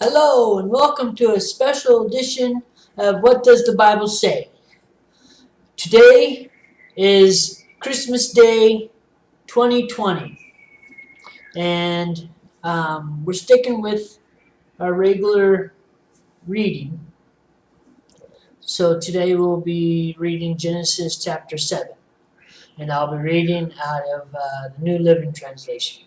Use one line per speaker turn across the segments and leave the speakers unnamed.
Hello and welcome to a special edition of What Does the Bible Say? Today is Christmas Day 2020 and we're sticking with our regular reading. So today we'll be reading Genesis chapter 7 and I'll be reading out of the New Living Translation.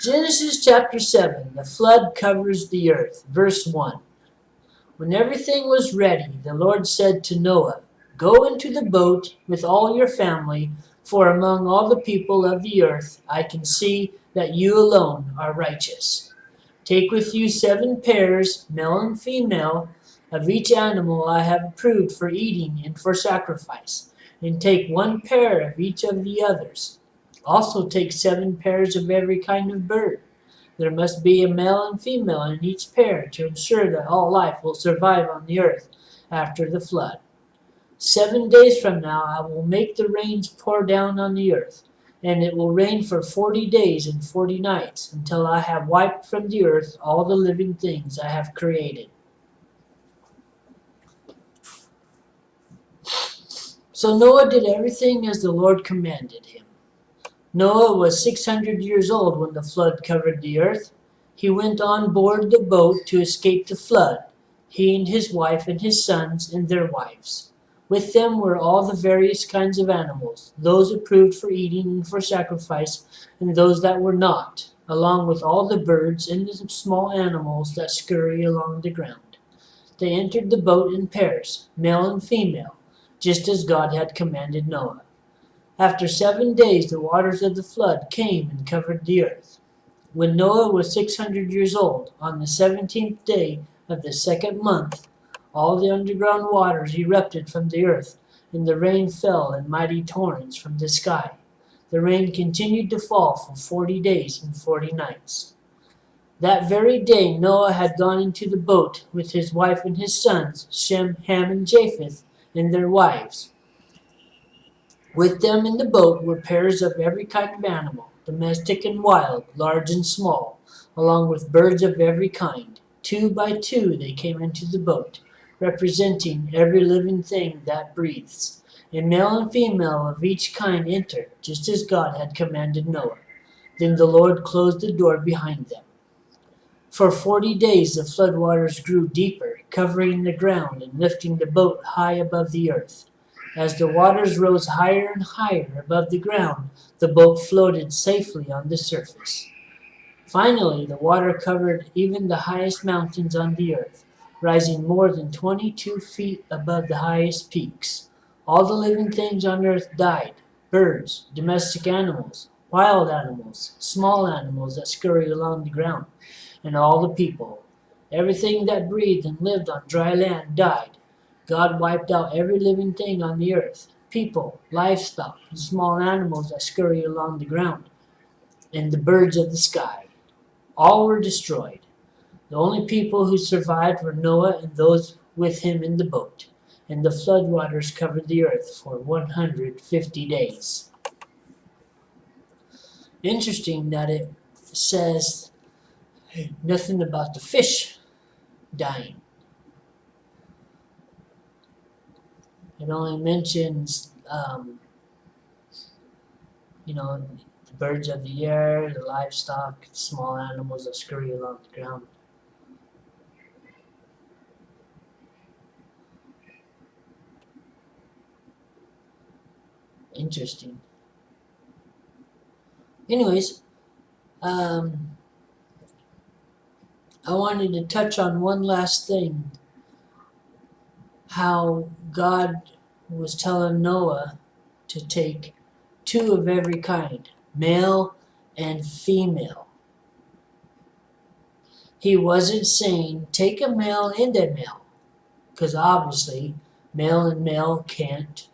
Genesis chapter 7, the flood covers the earth. Verse 1. When everything was ready, the Lord said to Noah, "Go into the boat with all your family, for among all the people of the earth I can see that you alone are righteous. Take with you 7 pairs, male and female, of each animal I have approved for eating and for sacrifice, and take 1 pair of each of the others. Also take 7 pairs of every kind of bird. There must be a male and female in each pair to ensure that all life will survive on the earth after the flood. 7 days from now I will make the rains pour down on the earth, and it will rain for 40 days and 40 nights until I have wiped from the earth all the living things I have created." So Noah did everything as the Lord commanded him. Noah was 600 years old when the flood covered the earth. He went on board the boat to escape the flood, he and his wife and his sons and their wives. With them were all the various kinds of animals, those approved for eating and for sacrifice, and those that were not, along with all the birds and the small animals that scurry along the ground. They entered the boat in pairs, male and female, just as God had commanded Noah. After 7 days the waters of the flood came and covered the earth. When Noah was 600 years old, on the 17th day of the 2nd month, all the underground waters erupted from the earth, and the rain fell in mighty torrents from the sky. The rain continued to fall for 40 days and 40 nights. That very day Noah had gone into the boat with his wife and his sons, Shem, Ham, and Japheth, and their wives. With them in the boat were pairs of every kind of animal, domestic and wild, large and small, along with birds of every kind. 2 by 2 they came into the boat, representing every living thing that breathes. A male and female of each kind entered, just as God had commanded Noah. Then the Lord closed the door behind them. For 40 days the floodwaters grew deeper, covering the ground and lifting the boat high above the earth. As the waters rose higher and higher above the ground, the boat floated safely on the surface. Finally, the water covered even the highest mountains on the earth, rising more than 22 feet above the highest peaks. All the living things on earth died: birds, domestic animals, wild animals, small animals that scurry along the ground, and all the people. Everything that breathed and lived on dry land died. God wiped out every living thing on the earth: people, livestock, and small animals that scurry along the ground, and the birds of the sky. All were destroyed. The only people who survived were Noah and those with him in the boat, and the floodwaters covered the earth for 150 days. Interesting that it says nothing about the fish dying. It only mentions, the birds of the air, the livestock, small animals that scurry along the ground. Interesting. Anyways, I wanted to touch on one last thing. How God was telling Noah to take 2 of every kind, male and female. He wasn't saying take a male and a male, because obviously male and male can't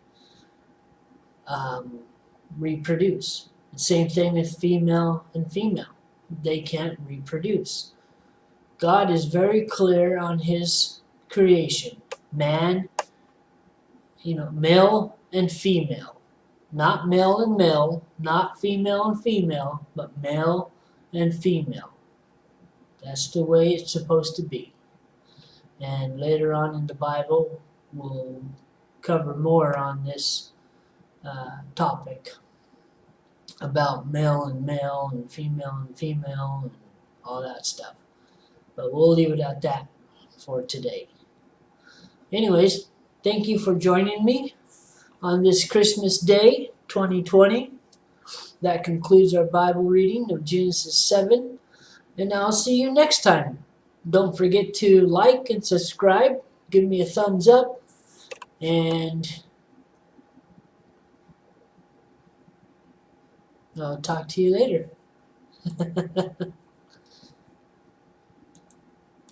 reproduce. The same thing with female and female. They can't reproduce. God is very clear on his creation. Man, male and female. Not male and male, not female and female, but male and female. That's the way it's supposed to be. And later on in the Bible, we'll cover more on this topic about male and female and all that stuff. But we'll leave it at that for today. Anyways, thank you for joining me on this Christmas Day 2020. That concludes our Bible reading of Genesis 7. And I'll see you next time. Don't forget to like and subscribe. Give me a thumbs up. And I'll talk to you later.